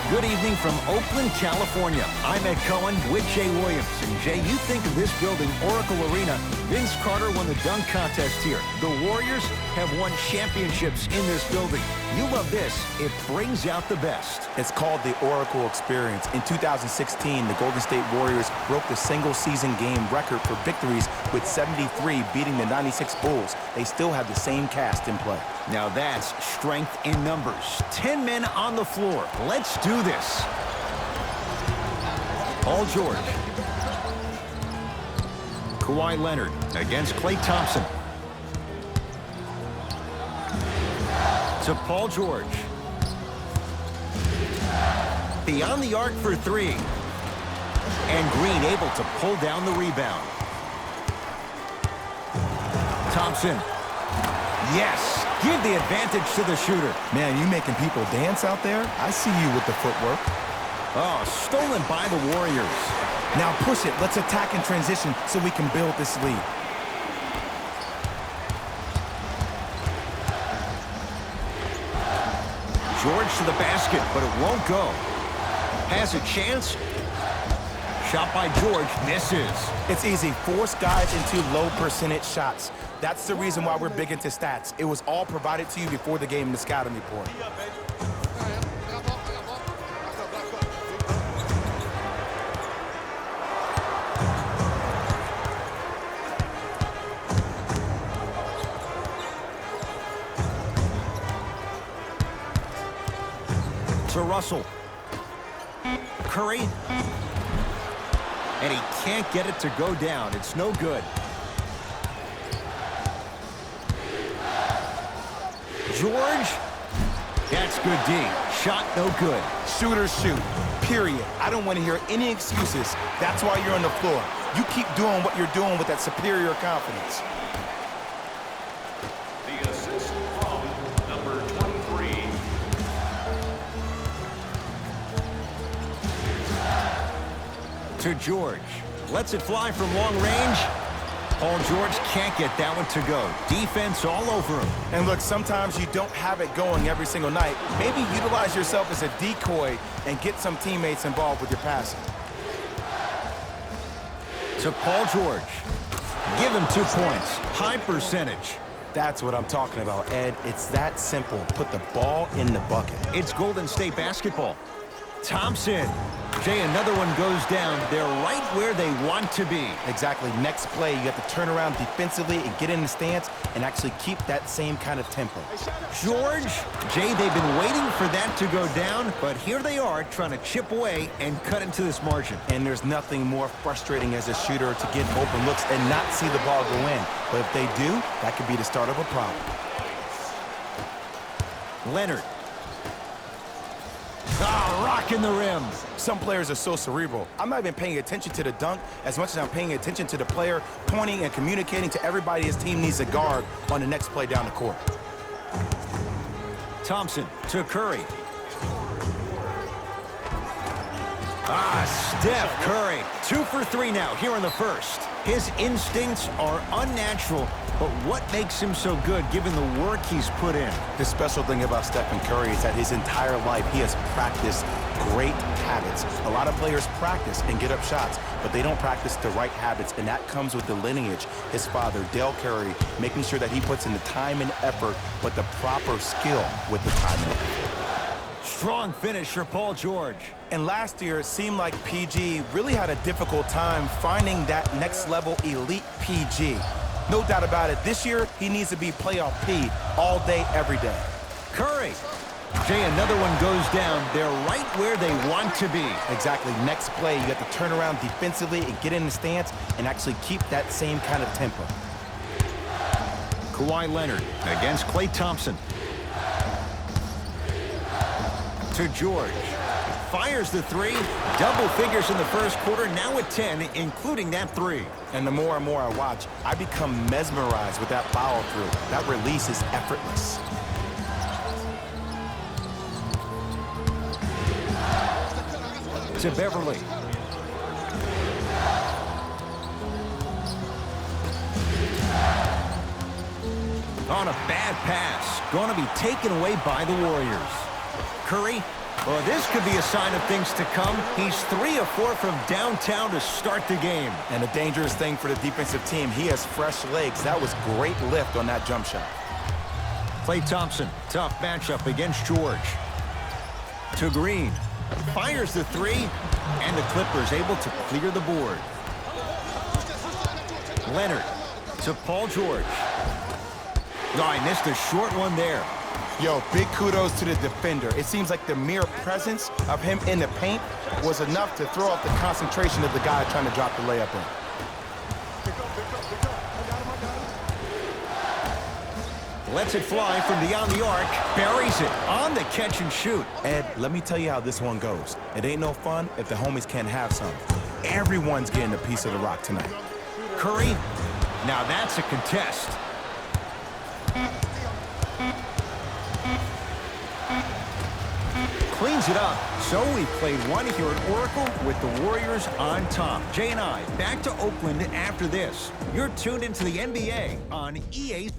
Good evening from Oakland, California. I'm Ed Cohen with Jay Williams. And Jay, you think of this building, Oracle Arena. Vince Carter won the dunk contest here. The Warriors have won championships in this building. You love this. It brings out the best. It's called the Oracle Experience. In 2016, the Golden State Warriors broke the single-season game record for victories with 73, beating the 96 Bulls. They still have the same cast in play. Now that's strength in numbers. 10 men on the floor. Let's do this. Paul George. Kawhi Leonard against Klay Thompson. To Paul George. Beyond the arc for three. And Green able to pull down the rebound. Thompson. Yes. Give the advantage to the shooter. Man, you making people dance out there? I see you with the footwork. Oh, stolen by the Warriors. Now push it. Let's attack in transition so we can build this lead. George to the basket, but it won't go. Has a chance. Shot by George, misses. It's easy. Force guys into low percentage shots. That's the reason why we're big into stats. It was all provided to you before the game in the scouting report. To Russell. Curry. And he can't get it to go down. It's no good. George. That's good D. Shot no good. Shooters shoot. Period. I don't want to hear any excuses. That's why you're on the floor. You keep doing what you're doing with that superior confidence. The assist from number 23. To George. Lets it fly from long range. Paul George can't get that one to go. Defense all over him. And look, sometimes you don't have it going every single night. Maybe utilize yourself as a decoy and get some teammates involved with your passing. To Paul George. Give him 2 points. High percentage. That's what I'm talking about, Ed. It's that simple. Put the ball in the bucket. It's Golden State basketball. Thompson. Jay, another one goes down. They're right where they want to be. Exactly. Next play, you have to turn around defensively and get in the stance and actually keep that same kind of tempo. George. Jay, they've been waiting for that to go down, but here they are trying to chip away and cut into this margin. And there's nothing more frustrating as a shooter to get open looks and not see the ball go in. But if they do, that could be the start of a problem. Leonard. Ah, rocking the rim. Some players are so cerebral. I'm not even paying attention to the dunk as much as I'm paying attention to the player pointing and communicating to everybody his team needs a guard on the next play down the court. Thompson to Curry. Steph Curry. 2 for 3 now here in the first. His instincts are unnatural, but what makes him so good given the work he's put in? The special thing about Stephen Curry is that his entire life he has practiced great habits. A lot of players practice and get up shots, but they don't practice the right habits, and that comes with the lineage. His father, Dale Curry, making sure that he puts in the time and effort, but the proper skill with the time and effort. Strong finish for Paul George. And last year, it seemed like PG really had a difficult time finding that next-level elite PG. No doubt about it, this year, he needs to be playoff P all day, every day. Curry. Jay, another one goes down. They're right where they want to be. Exactly. Next play, you have to turn around defensively and get in the stance and actually keep that same kind of tempo. Kawhi Leonard against Klay Thompson. To George. Fires the three. Double figures in the first quarter. Now at 10, including that three. And the more and more I watch, I become mesmerized with that follow through. That release is effortless. To Beverly. On a bad pass. Going to be taken away by the Warriors. Curry Well, this could be a sign of things to come. He's 3 of 4 from downtown to start the game. And a dangerous thing for the defensive team, he has fresh legs. That was great lift on that jump shot. Klay Thompson, tough matchup against George. To Green, fires the 3, and the Clippers able to clear the board. Leonard to Paul George. Oh, I missed a short one there. Yo, big kudos to the defender. It seems like the mere presence of him in the paint was enough to throw off the concentration of the guy trying to drop the layup in. Lets it fly from beyond the arc. Buries it on the catch and shoot. Ed, let me tell you how this one goes. It ain't no fun if the homies can't have some. Everyone's getting a piece of the rock tonight. Curry, now that's a contest. Cleans it up. So we played one here at Oracle with the Warriors on top. Jay and I back to Oakland after this. You're tuned into the NBA on EA.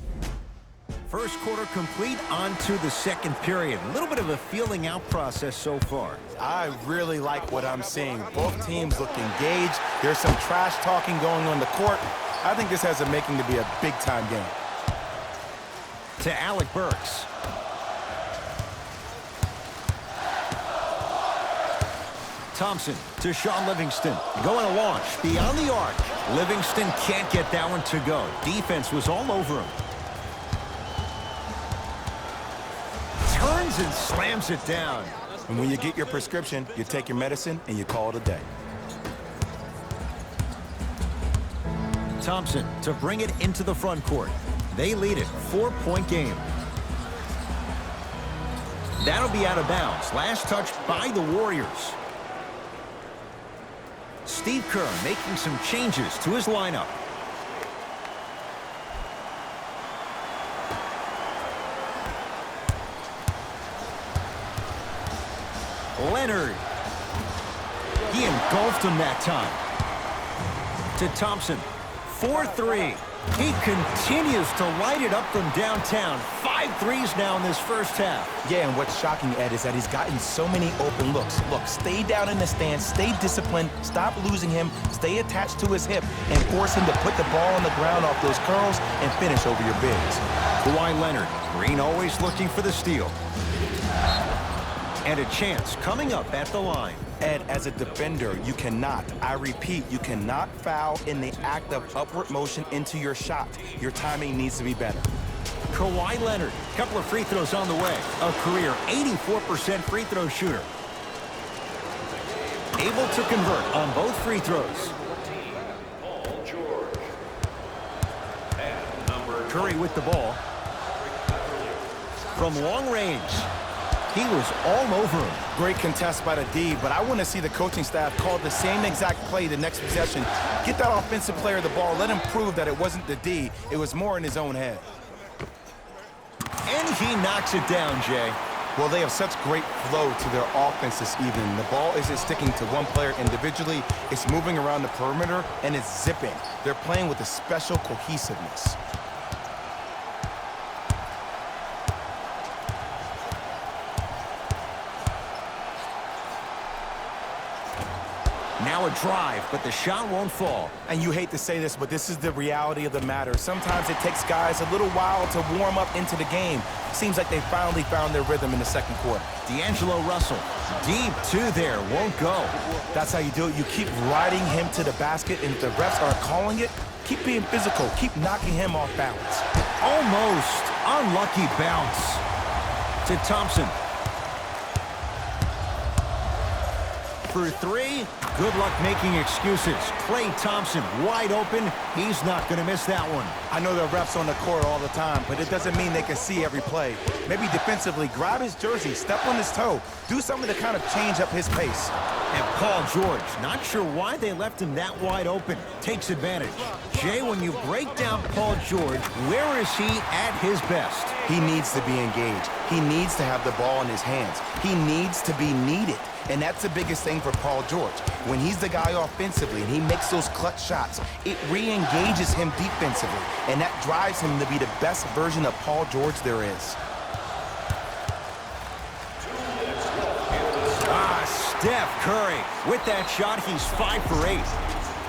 First quarter complete, on to the second period. A little bit of a feeling out process so far. I really like what I'm seeing. Both teams look engaged. There's some trash talking going on the court. I think this has a making to be a big-time game. To Alec Burks. Thompson to Sean Livingston. Going to launch beyond the arc. Livingston can't get that one to go. Defense was all over him. Turns and slams it down. And when you get your prescription, you take your medicine and you call it a day. Thompson to bring it into the front court. They lead it, 4-point game. That'll be out of bounds. Last touch by the Warriors. Steve Kerr making some changes to his lineup. Leonard. He engulfed him that time. To Thompson. 4-3. He continues to light it up from downtown. 5 threes now in this first half. Yeah, and what's shocking, Ed, is that he's gotten so many open looks. Look, stay down in the stance, stay disciplined, stop losing him, stay attached to his hip, and force him to put the ball on the ground off those curls and finish over your bigs. Kawhi Leonard. Green always looking for the steal. And a chance coming up at the line. Ed, as a defender, you cannot, I repeat, you cannot foul in the act of upward motion into your shot. Your timing needs to be better. Kawhi Leonard, couple of free throws on the way. A career 84% free throw shooter. Able to convert on both free throws. Paul George. And number Curry with the ball. From long range. He was all over him. Great contest by the D, but I want to see the coaching staff call the same exact play the next possession. Get that offensive player the ball. Let him prove that it wasn't the D. It was more in his own head. And he knocks it down, Jay. Well, they have such great flow to their offense this evening. The ball isn't sticking to one player individually. It's moving around the perimeter, and it's zipping. They're playing with a special cohesiveness. Now a drive, but the shot won't fall. And you hate to say this, but this is the reality of the matter. Sometimes it takes guys a little while to warm up into the game. Seems like they finally found their rhythm in the second quarter. D'Angelo Russell, deep two there, won't go. That's how you do it. You keep riding him to the basket, and if the refs are calling it, keep being physical. Keep knocking him off balance. Almost unlucky bounce. To Thompson. For 3, good luck making excuses. Klay Thompson wide open. He's not going to miss that one. I know there are refs on the court all the time, but it doesn't mean they can see every play. Maybe defensively, grab his jersey, step on his toe, do something to kind of change up his pace. And Paul George, not sure why they left him that wide open, takes advantage. Jay, when you break down Paul George, where is he at his best? He needs to be engaged. He needs to have the ball in his hands. He needs to be needed. And that's the biggest thing for Paul George. When he's the guy offensively and he makes those clutch shots, it re-engages him defensively. And that drives him to be the best version of Paul George there is. Steph Curry. With that shot, he's 5 for 8.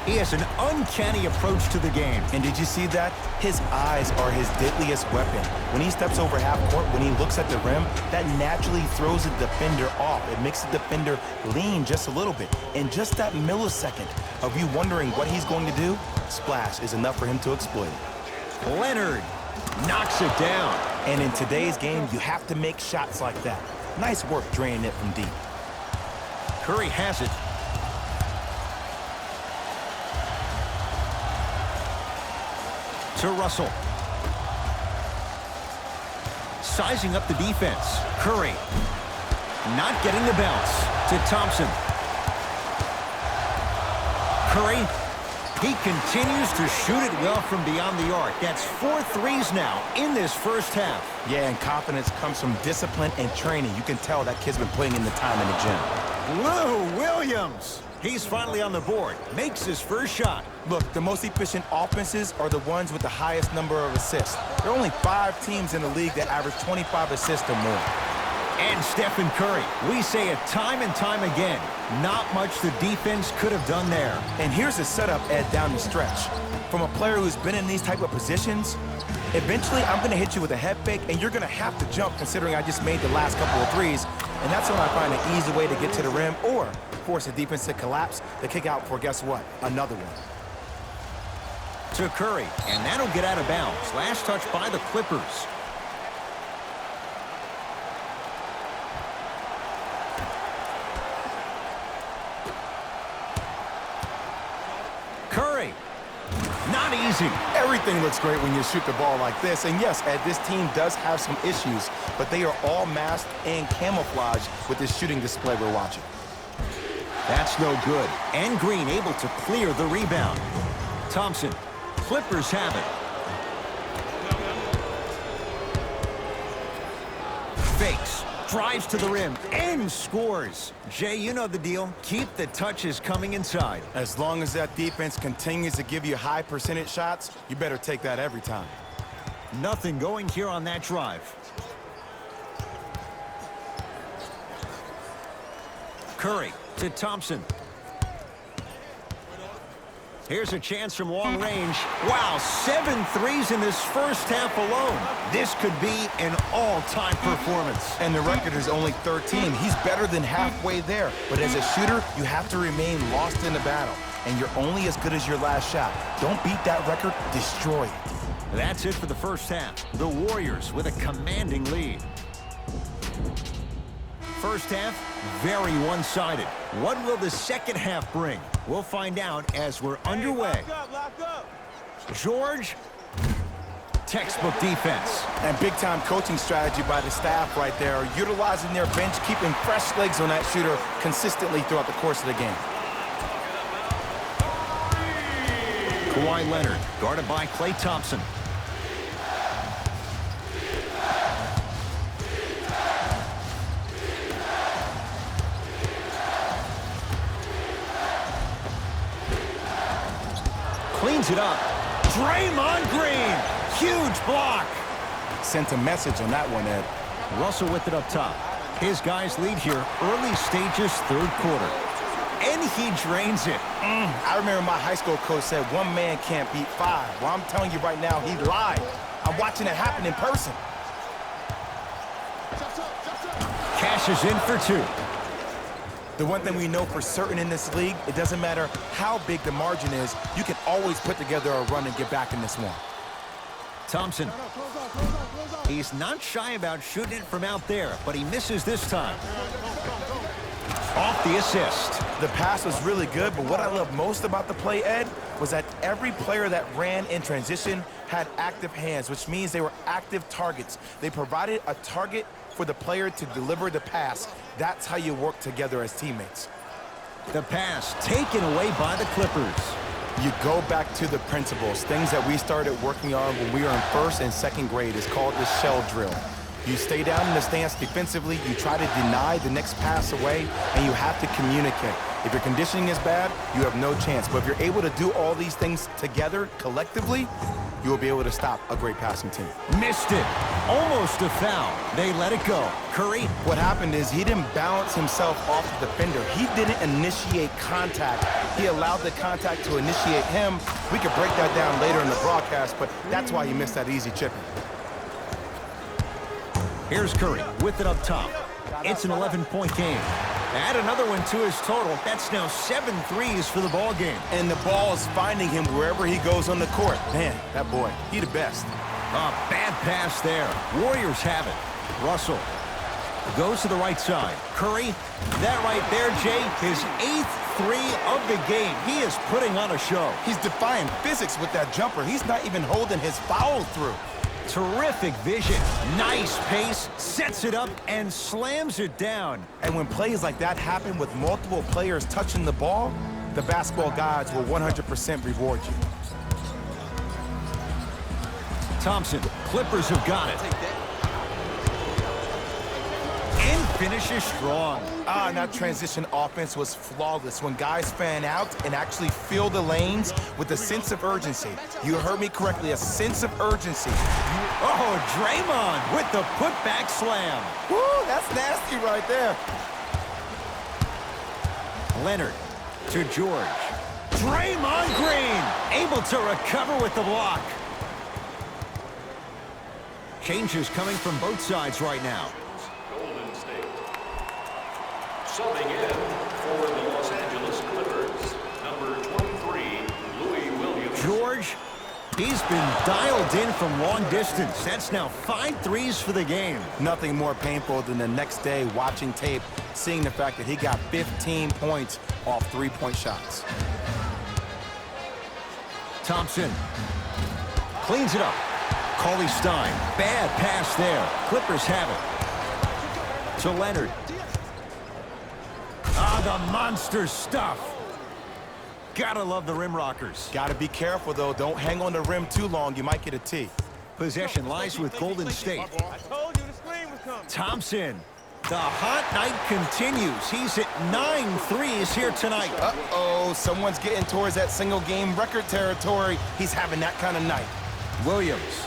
He has an uncanny approach to the game. And did you see that? His eyes are his deadliest weapon. When he steps over half court, when he looks at the rim, that naturally throws the defender off. It makes the defender lean just a little bit. And just that millisecond of you wondering what he's going to do, splash is enough for him to exploit it. Leonard knocks it down. And in today's game, you have to make shots like that. Nice work draining it from deep. Curry has it. To Russell. Sizing up the defense. Curry. Not getting the bounce. To Thompson. Curry. He continues to shoot it well from beyond the arc. That's 4 threes now in this first half. Yeah, and confidence comes from discipline and training. You can tell that kid's been putting in the time in the gym. Lou Williams. He's finally on the board. Makes his first shot. Look, the most efficient offenses are the ones with the highest number of assists. There are only 5 teams in the league that average 25 assists or more. And Stephen Curry. We say it time and time again. Not much the defense could have done there. And here's the setup, Ed, down the stretch. From a player who's been in these type of positions, eventually I'm going to hit you with a head fake, and you're going to have to jump considering I just made the last couple of threes. And that's when I find an easy way to get to the rim or force the defense to collapse, to kick out for, guess what, another one. To Curry, and that'll get out of bounds. Last touch by the Clippers. Curry. Not easy. Everything looks great when you shoot the ball like this. And yes, Ed, this team does have some issues, but they are all masked and camouflaged with this shooting display we're watching. That's no good. And Green able to clear the rebound. Thompson. Clippers have it. Fakes. Drives to the rim and scores. Jay, you know the deal. Keep the touches coming inside. As long as that defense continues to give you high percentage shots, you better take that every time. Nothing going here on that drive. Curry to Thompson. Here's a chance from long range. Wow, 7 threes in this first half alone. This could be an all-time performance. And the record is only 13. He's better than halfway there. But as a shooter, you have to remain lost in the battle. And you're only as good as your last shot. Don't beat that record, destroy it. That's it for the first half. The Warriors with a commanding lead. First half, very one-sided. What will the second half bring? We'll find out as we're underway. Lock up. George, textbook defense. And big-time coaching strategy by the staff right there, utilizing their bench, keeping fresh legs on that shooter consistently throughout the course of the game. Kawhi Leonard, guarded by Klay Thompson. Cleans it up. Draymond Green. Huge block. Sent a message on that one, Ed. Russell with it up top. His guys lead here early stages, third quarter. And he drains it. I remember my high school coach said 1 man can't beat 5. Well, I'm telling you right now, he lied. I'm watching it happen in person. Cashes in for 2. The one thing we know for certain in this league, it doesn't matter how big the margin is, you can always put together a run and get back in this one. Thompson. He's not shy about shooting it from out there, but he misses this time. Off the assist. The pass was really good, but what I love most about the play, Ed, was that every player that ran in transition had active hands, which means they were active targets. They provided a target for the player to deliver the pass. That's how you work together as teammates. The pass taken away by the Clippers. You go back to the principles, things that we started working on when we were in first and second grade. Is called the shell drill. You stay down in the stance defensively, you try to deny the next pass away, and you have to communicate. If your conditioning is bad, you have no chance. But if you're able to do all these things together, collectively, you will be able to stop a great passing team. Missed it. Almost a foul. They let it go. Curry. What happened is he didn't balance himself off the defender. He didn't initiate contact. He allowed the contact to initiate him. We could break that down later in the broadcast, but that's why he missed that easy chipping. Here's Curry with it up top. It's an 11-point game. Add another one to his total. That's now 7 threes for the ball game. And the ball is finding him wherever he goes on the court. Man, that boy, he the best. A bad pass there. Warriors have it. Russell goes to the right side. Curry, that right there, Jay, his 8th three of the game. He is putting on a show. He's defying physics with that jumper. He's not even holding his foul through. Terrific vision. Nice pace. Sets it up and slams it down. And when plays like that happen with multiple players touching the ball, the basketball gods will 100% reward you. Thompson. Clippers have got it. And finishes strong. And that transition offense was flawless. When guys fan out and actually fill the lanes with a sense of urgency. You heard me correctly, a sense of urgency. Oh, Draymond with the putback slam. Woo, that's nasty right there. Leonard to George. Draymond Green able to recover with the block. Changes coming from both sides right now. Golden State. Subbing in for the Los Angeles Clippers, number 23, Louis Williams. George, he's been dialed in from long distance. That's now 5 threes for the game. Nothing more painful than the next day watching tape, seeing the fact that he got 15 points off 3-point shots. Thompson cleans it up. Cauley Stein, bad pass there. Clippers have it. To Leonard. The monster stuff. Gotta love the rim rockers. Gotta be careful, though. Don't hang on the rim too long. You might get a T. Possession lies with Golden State. I told you the screen was coming. Thompson. The hot night continues. He's at 9 threes here tonight. Uh-oh, someone's getting towards that single-game record territory. He's having that kind of night. Williams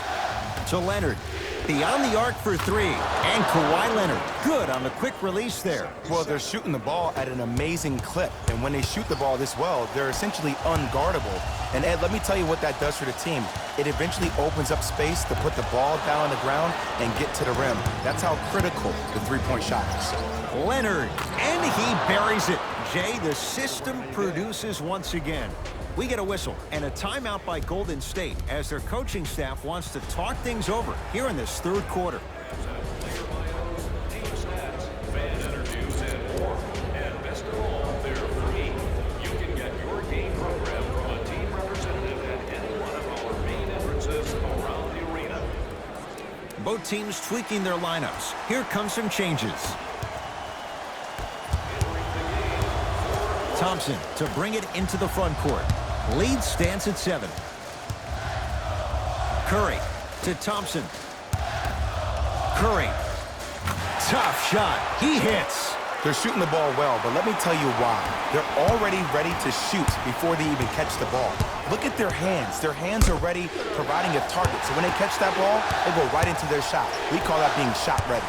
to Leonard. Beyond the arc for 3. And Kawhi Leonard. Good on the quick release there. Well, they're shooting the ball at an amazing clip. And when they shoot the ball this well, they're essentially unguardable. And, Ed, let me tell you what that does for the team. It eventually opens up space to put the ball down on the ground and get to the rim. That's how critical the three-point shot is. Leonard. And he buries it. Jay, the system produces once again. We get a whistle and a timeout by Golden State as their coaching staff wants to talk things over here in this third quarter. Team stats, fan interviews, and more. And best of all, they're free. You can get your game program from a team representative at any one of our main entrances around the arena. Both teams tweaking their lineups. Here come some changes. Thompson to bring it into the front court. Lead stands at 7. Curry to Thompson. Curry. Tough shot. He hits. They're shooting the ball well, but let me tell you why. They're already ready to shoot before they even catch the ball. Look at their hands. Their hands are ready, providing a target. So when they catch that ball, they go right into their shot. We call that being shot ready.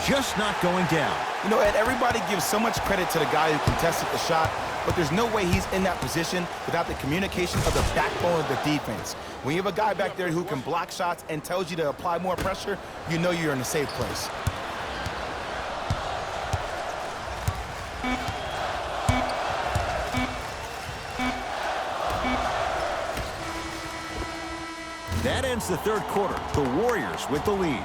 Just not going down. You know, Ed, everybody gives so much credit to the guy who contested the shot, but there's no way he's in that position without the communication of the backbone of the defense. When you have a guy back there who can block shots and tells you to apply more pressure, you know you're in a safe place. That ends the third quarter. The Warriors with the lead.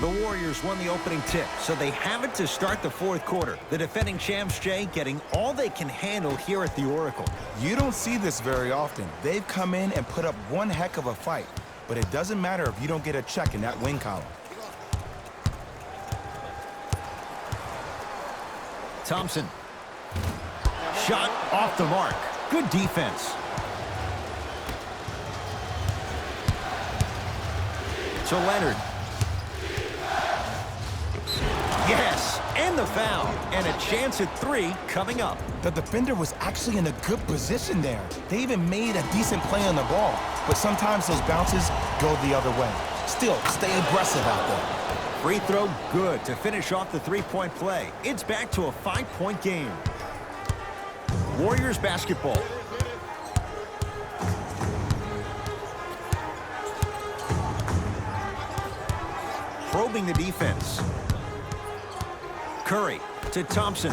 The Warriors won the opening tip, so they have it to start the fourth quarter. The defending champs, Jay, getting all they can handle here at the Oracle. You don't see this very often. They've come in and put up one heck of a fight. but it doesn't matter if you don't get a check in that wing column. Thompson. Shot off the mark. Good defense. To Leonard. Yes, and the foul. And a chance at 3 coming up. The defender was actually in a good position there. They even made a decent play on the ball, but sometimes those bounces go the other way. Still, stay aggressive out there. Free throw good to finish off the 3-point play. It's back to a 5-point game. Warriors basketball. Probing the defense. Curry to Thompson.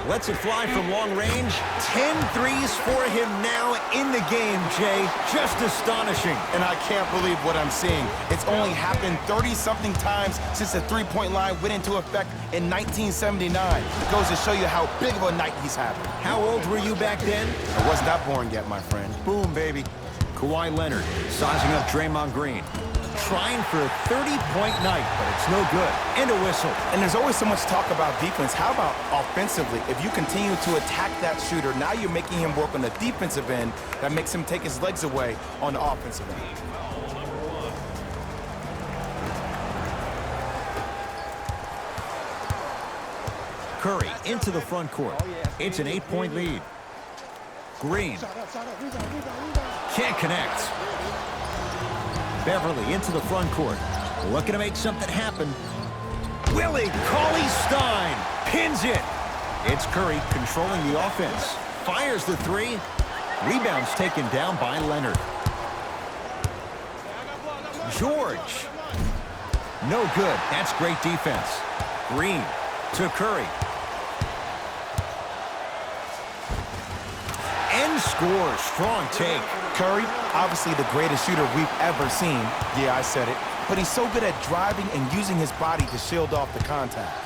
Lets it fly from long range. 10 threes for him now in the game, Jay. Just astonishing. And I can't believe what I'm seeing. It's only happened 30-something times since the three-point line went into effect in 1979. It goes to show you how big of a night he's having. How old were you back then? I was not born yet, my friend. Boom, baby. Kawhi Leonard sizing up Draymond Green. Trying for a 30-point night, but it's no good. And a whistle. And there's always so much talk about defense. How about offensively? If you continue to attack that shooter, now you're making him work on the defensive end. That makes him take his legs away on the offensive end. Curry into the front court. It's an 8-point lead. Green. Can't connect. Beverly into the front court. Looking to make something happen. Willie Cauley-Stein pins it. It's Curry controlling the offense. Fires the 3. Rebounds taken down by Leonard. George. No good. That's great defense. Green to Curry. And scores. Strong take. Curry, obviously the greatest shooter we've ever seen. Yeah, I said it. But he's so good at driving and using his body to shield off the contact.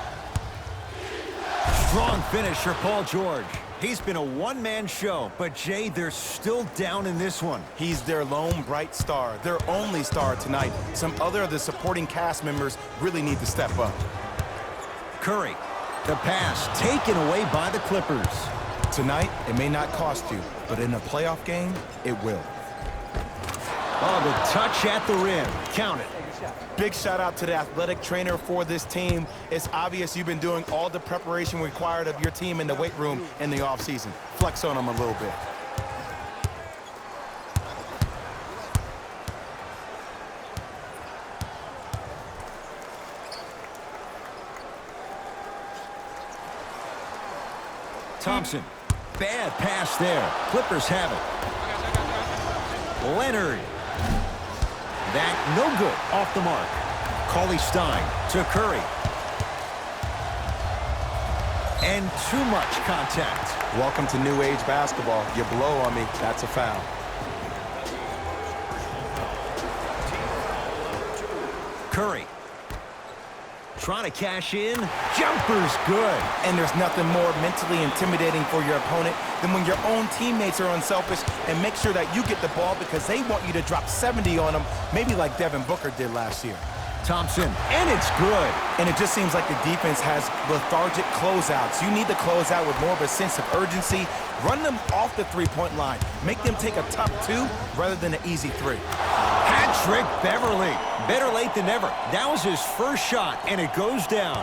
Strong finish for Paul George. He's been a one-man show, but Jay, they're still down in this one. He's their lone bright star, their only star tonight. Some other of the supporting cast members really need to step up. Curry, the pass taken away by the Clippers. Tonight, it may not cost you, but in a playoff game, it will. Oh, the touch at the rim. Count it. Big shout out to the athletic trainer for this team. It's obvious you've been doing all the preparation required of your team in the weight room in the offseason. Flex on them a little bit. Thompson. Bad pass there. Clippers have it. Leonard. That no good. Off the mark. Cauley-Stein to Curry. And too much contact. Welcome to new age basketball. You blow on me, that's a foul. Curry. Trying to cash in. Jumper's good. And there's nothing more mentally intimidating for your opponent than when your own teammates are unselfish and make sure that you get the ball because they want you to drop 70 on them, maybe like Devin Booker did last year. Thompson, and it's good. And it just seems like the defense has lethargic closeouts. You need to close out with more of a sense of urgency. Run them off the three-point line. Make them take a tough 2 rather than an easy 3. Hat-trick Beverly. Better late than never. That was his first shot, and it goes down.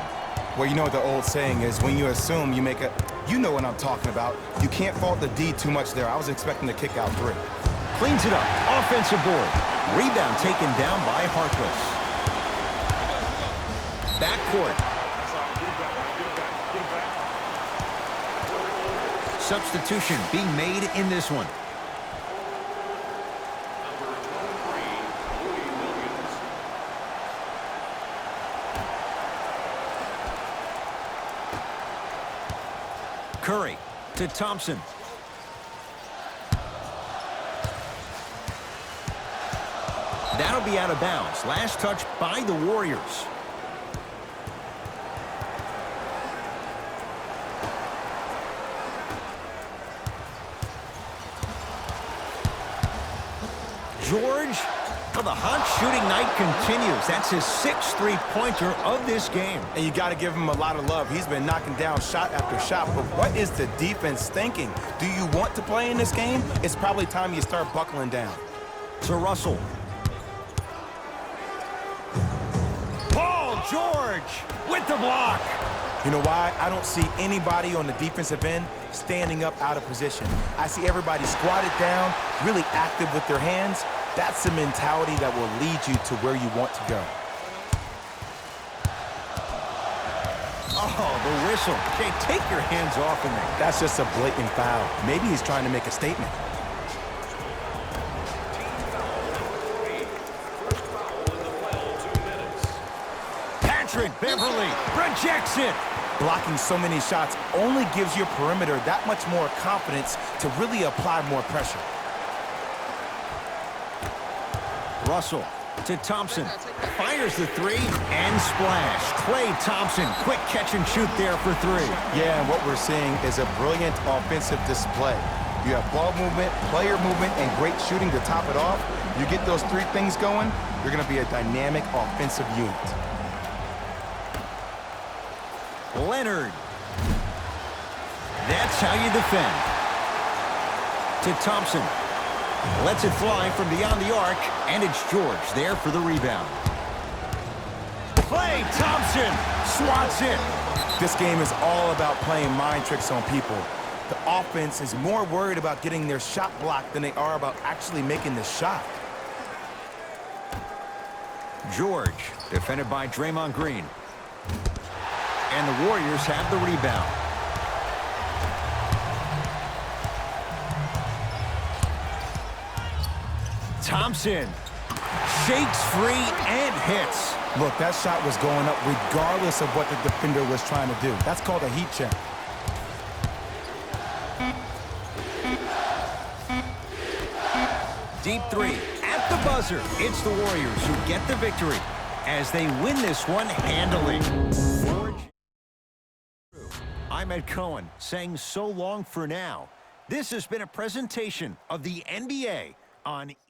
Well, you know what the old saying is, when you assume you make a... You know what I'm talking about. You can't fault the D too much there. I was expecting to kick out 3. Cleans it up. Offensive board. Rebound taken down by Harkless. Backcourt. Substitution being made in this one. Curry to Thompson. That'll be out of bounds. Last touch by the Warriors. George. Well, the hot shooting night continues. That's his 6th three-pointer of this game. And you got to give him a lot of love. He's been knocking down shot after shot. But what is the defense thinking? Do you want to play in this game? It's probably time you start buckling down. To Russell. Paul George with the block. You know why? I don't see anybody on the defensive end standing up out of position. I see everybody squatted down, really active with their hands. That's the mentality that will lead you to where you want to go. Oh, the whistle. Jay, take your hands off of me. That's just a blatant foul. Maybe he's trying to make a statement. Patrick Beverly rejects it. Blocking so many shots only gives your perimeter that much more confidence to really apply more pressure. Russell to Thompson. Fires the three and splash. Klay Thompson, quick catch and shoot there for three. Yeah, and what we're seeing is a brilliant offensive display. You have ball movement, player movement, and great shooting to top it off. You get those three things going, you're going to be a dynamic offensive unit. Leonard. That's how you defend. To Thompson. Lets it fly from beyond the arc, and it's George there for the rebound. Klay Thompson swats it. This game is all about playing mind tricks on people. The offense is more worried about getting their shot blocked than they are about actually making the shot. George, defended by Draymond Green. And the Warriors have the rebound. Thompson shakes free and hits. Look, that shot was going up regardless of what the defender was trying to do. That's called a heat check. Deep three at the buzzer. It's the Warriors who get the victory as they win this one handily. I'm Ed Cohen saying so long for now. This has been a presentation of the NBA on